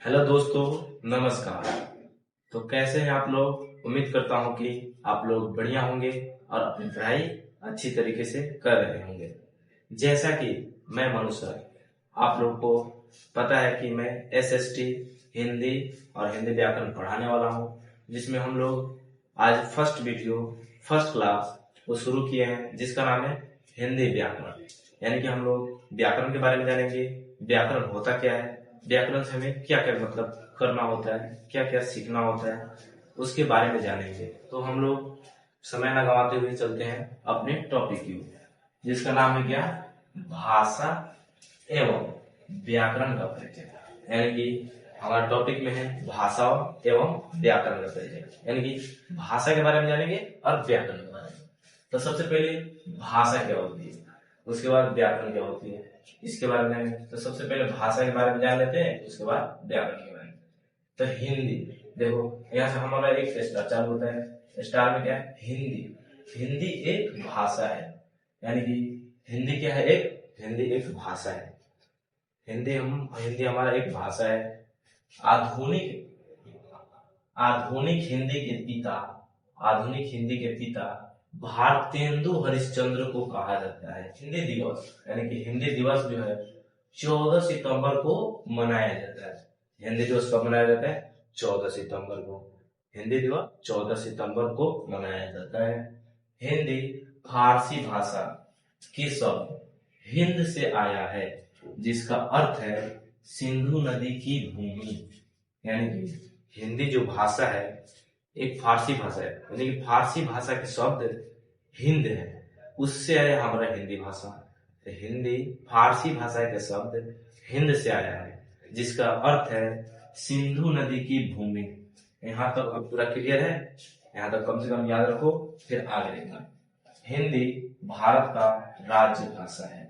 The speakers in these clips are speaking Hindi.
हेलो दोस्तों, नमस्कार। तो कैसे हैं आप लोग? उम्मीद करता हूं कि आप लोग बढ़िया होंगे और अपनी पढ़ाई अच्छी तरीके से कर रहे होंगे। जैसा कि मैं मनु सर, आप लोगों को पता है कि मैं एसएसटी हिंदी और हिंदी व्याकरण पढ़ाने वाला हूं, जिसमें हम लोग आज फर्स्ट क्लास को शुरू किए हैं, जिसका नाम है हिंदी व्याकरण। यानी कि हम लोग व्याकरण के बारे में जानेंगे। व्याकरण होता क्या है, व्याकरण से हमें क्या क्या मतलब करना होता है, क्या क्या सीखना होता है, उसके बारे में जानेंगे। तो हम लोग समय न गंवाते हुए चलते हैं अपने टॉपिक की ओर, जिसका नाम है क्या? भाषा एवं व्याकरण का परिचय। यानी कि हमारा टॉपिक में है भाषा एवं व्याकरण का परिचय, यानी कि भाषा के बारे में जानेंगे और व्याकरण के बारे में। तो सबसे पहले भाषा क्या होती है, उसके बाद व्याकरण क्या होती है, इसके बारे में जानेंगे। तो सबसे पहले भाषा के बारे में जान लेते हैं, उसके बाद व्याकरण के बारे में। तो हिंदी, देखो यहाँ से हमारा एक स्टार चालू होता है। स्टार में क्या है? हिंदी। हिंदी एक भाषा है, यानी कि हिंदी क्या है? हिंदी एक भाषा है। हिंदी हमारा एक भाषा है। आधुनिक आधुनिक हिंदी के पिता आधुनिक हिंदी के पिता भारतेंदु हरिश्चंद्र को कहा जाता है। हिंदी दिवस, यानी कि हिंदी दिवस जो है 14 सितंबर को मनाया जाता है। हिंदी दिवस कब मनाया जाता है? 14 सितंबर को। हिंदी दिवस 14 सितंबर को मनाया जाता है। हिंदी फारसी भाषा के शब्द हिंद से आया है, जिसका अर्थ है सिंधु नदी की भूमि। यानी कि हिंदी जो भाषा है एक फारसी भाषा है, यानी कि फारसी भाषा के शब्द हिंद है, उससे आया हमारा हिंदी भाषा। तो हिंदी फारसी भाषा के शब्द हिंद से आया है, जिसका अर्थ है सिंधु नदी की भूमि। यहाँ तक अब पूरा क्लियर है? यहाँ तक कम से कम याद रखो, फिर आगे देखना। हिंदी भारत का राज्य भाषा है,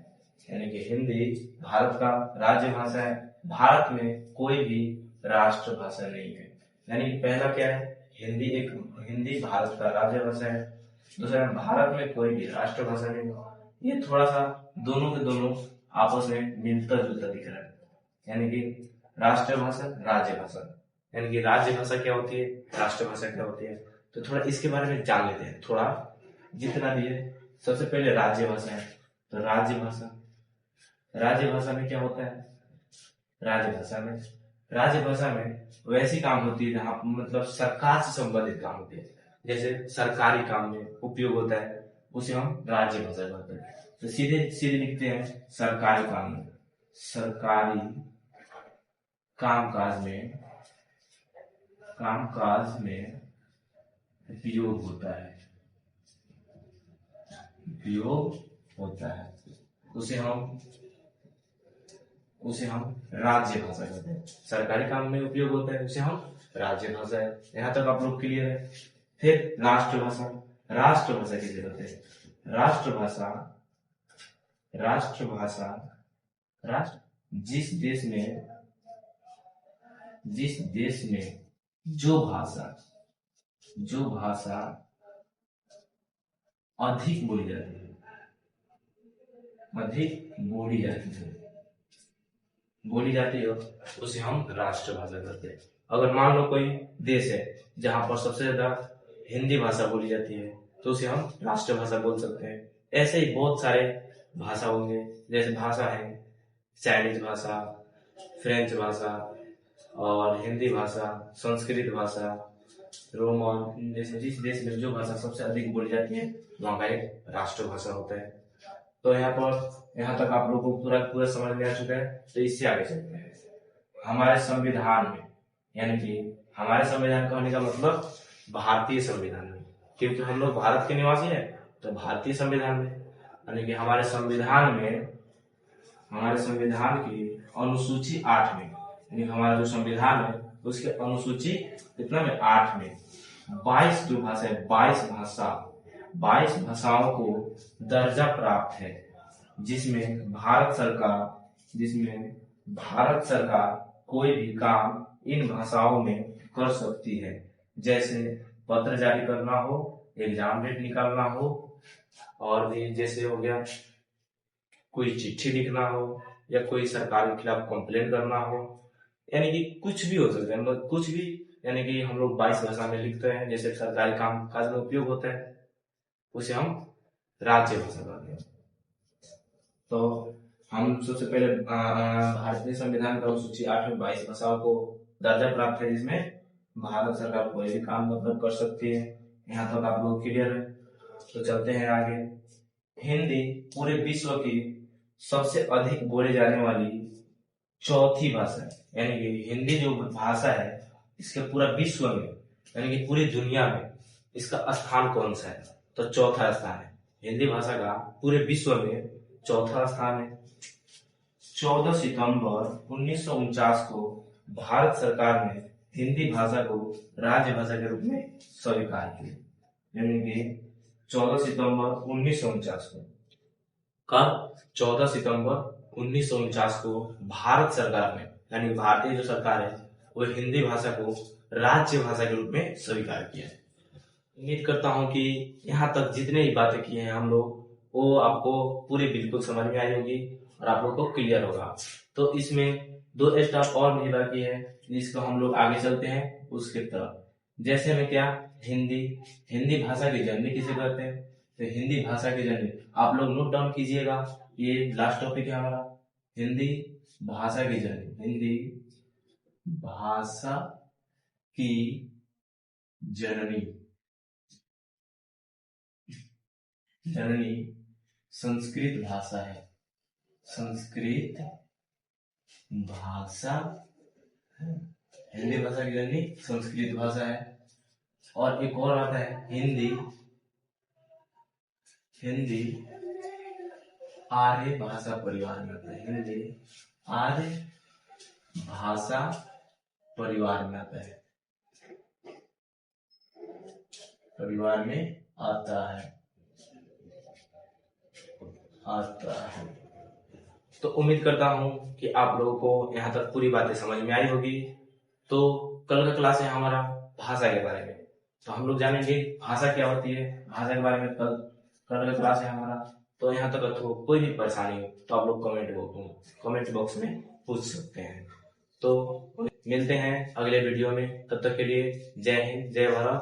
यानी कि हिंदी भारत का राज्य भाषा है। भारत में कोई भी राष्ट्रभाषा नहीं है। यानी कि पहला क्या है? हिंदी भारत का राज्य भाषा है। दूसरा, भारत में कोई भी राष्ट्रभाषा नहीं है। ये थोड़ा सा दोनों के दोनों आपस में मिलता जुलता दिख रहा है। यानी कि राष्ट्रभाषा, राज्य भाषा, यानी कि राज्य भाषा क्या होती है, राष्ट्रभाषा क्या होती है। तो थोड़ा इसके बारे में जान लेते हैं, थोड़ा जितना भी है। सबसे पहले राज्य भाषा है। तो राज्य भाषा में क्या होता है? राज्य भाषा में वैसी काम होती है जहाँ मतलब सरकार से संबंधित काम होती है। जैसे सरकारी काम में उपयोग होता है, उसे हम राज्य भाषा कहते हैं। तो सीधे सीधे लिखते हैं सरकारी काम में, सरकारी कामकाज में उपयोग होता है, उसे हम राज्य भाषा कहते हैं। सरकारी काम में उपयोग होता है, उसे हम राज्य भाषा है। यहाँ तक आप लोग क्लियर है? फिर राष्ट्रभाषा किसे कहते हैं? राष्ट्र जिस देश में जो भाषा अधिक बोली जाती है उसे हम राष्ट्रभाषा कहते हैं। अगर मान लो कोई देश है जहां पर सबसे ज्यादा हिंदी भाषा बोली जाती है, तो उसे हम राष्ट्रभाषा बोल सकते हैं। ऐसे ही बहुत सारे भाषा होंगे, जैसे भाषा है चाइनीज भाषा, फ्रेंच भाषा और हिंदी भाषा, संस्कृत भाषा, रोमन। जैसे जिस देश में जो भाषा सबसे अधिक बोली जाती है वहां का एक राष्ट्रभाषा होता है। तो यहाँ तक आप लोगों को पूरा समझ में आ चुका है। तो इससे आगे चलते हैं हमारे संविधान में। यानी कि हमारे संविधान कहने का मतलब भारतीय संविधान में, क्योंकि हम लोग भारत के निवासी हैं, तो भारतीय संविधान में। यानी कि हमारे संविधान की अनुसूची 8 में, यानी हमारा जो संविधान है उसके अनुसूची कितना में? 8 में 22 जो भाषा है, 22 भाषाओं को दर्जा प्राप्त है, जिसमें भारत सरकार कोई भी काम इन भाषाओं में कर सकती है। जैसे पत्र जारी करना हो, एग्जाम डेट निकालना हो, और भी जैसे हो गया कोई चिट्ठी लिखना हो या कोई सरकार के खिलाफ कंप्लेन करना हो, यानी कि कुछ भी हो सकता है, मतलब कुछ भी, यानी कि हम लोग 22 भाषा में लिखते हैं। जैसे सरकारी काम काज में उपयोग होता है, उसे हम राज्य भाषा कहते हैं। तो हम सबसे पहले भारतीय संविधान का अनुसूची 8 में 22 भाषाओं को दर्जा प्राप्त है, जिसमें भारत सरकार कोई भी काम मतलब कर सकती है। यहाँ तक आप लोग क्लियर है। तो चलते हैं आगे। हिंदी पूरे विश्व की सबसे अधिक बोले जाने वाली चौथी भाषा है। यानी कि हिंदी जो भाषा है, इसके पूरा विश्व में, यानी कि पूरी दुनिया में इसका स्थान कौन सा है? तो चौथा स्थान है। हिंदी भाषा का पूरे विश्व में चौथा स्थान है। 14 सितंबर 1949 को भारत सरकार ने हिंदी भाषा को राज्य भाषा के रूप में स्वीकार किया। यानी कि 14 सितंबर 1949 को, कब? 14 सितंबर 1949 को भारत सरकार ने, यानी भारतीय जो सरकार है, वो हिंदी भाषा को राज्य भाषा के रूप में स्वीकार किया। उम्मीद करता हूँ कि यहाँ तक जितने भी बातें किए हैं हम लोग, वो आपको पूरी बिल्कुल समझ में आई होगी और आप लोग को क्लियर होगा। तो इसमें 2 स्टेप और नहीं बाकी है, जिसको हम लोग आगे चलते हैं उसके तरफ। जैसे में क्या, हिंदी भाषा की जननी किसे कहते हैं? तो हिंदी भाषा की जननी आप लोग नोट डाउन कीजिएगा, ये लास्ट टॉपिक है हमारा, हिंदी भाषा की जननी। हिंदी भाषा की जननी संस्कृत भाषा है। संस्कृत भाषा है। हिंदी भाषा की जननी संस्कृत भाषा है। और एक और आता है हिंदी आर्य भाषा परिवार में आता है। हिंदी आर्य भाषा परिवार में आता है, परिवार में आता है। तो उम्मीद करता हूँ कि आप लोगों को यहाँ तक पूरी बातें समझ में आई होगी। तो कल का क्लास है हमारा भाषा के बारे में, तो हम लोग जानेंगे भाषा क्या होती है, भाषा के बारे में कल का क्लास है हमारा। तो यहाँ तक तो कोई भी परेशानी हो तो आप लोग कमेंट बॉक्स में पूछ सकते हैं। तो मिलते हैं अगले वीडियो में, तब तक के लिए जय हिंद, जय भारत।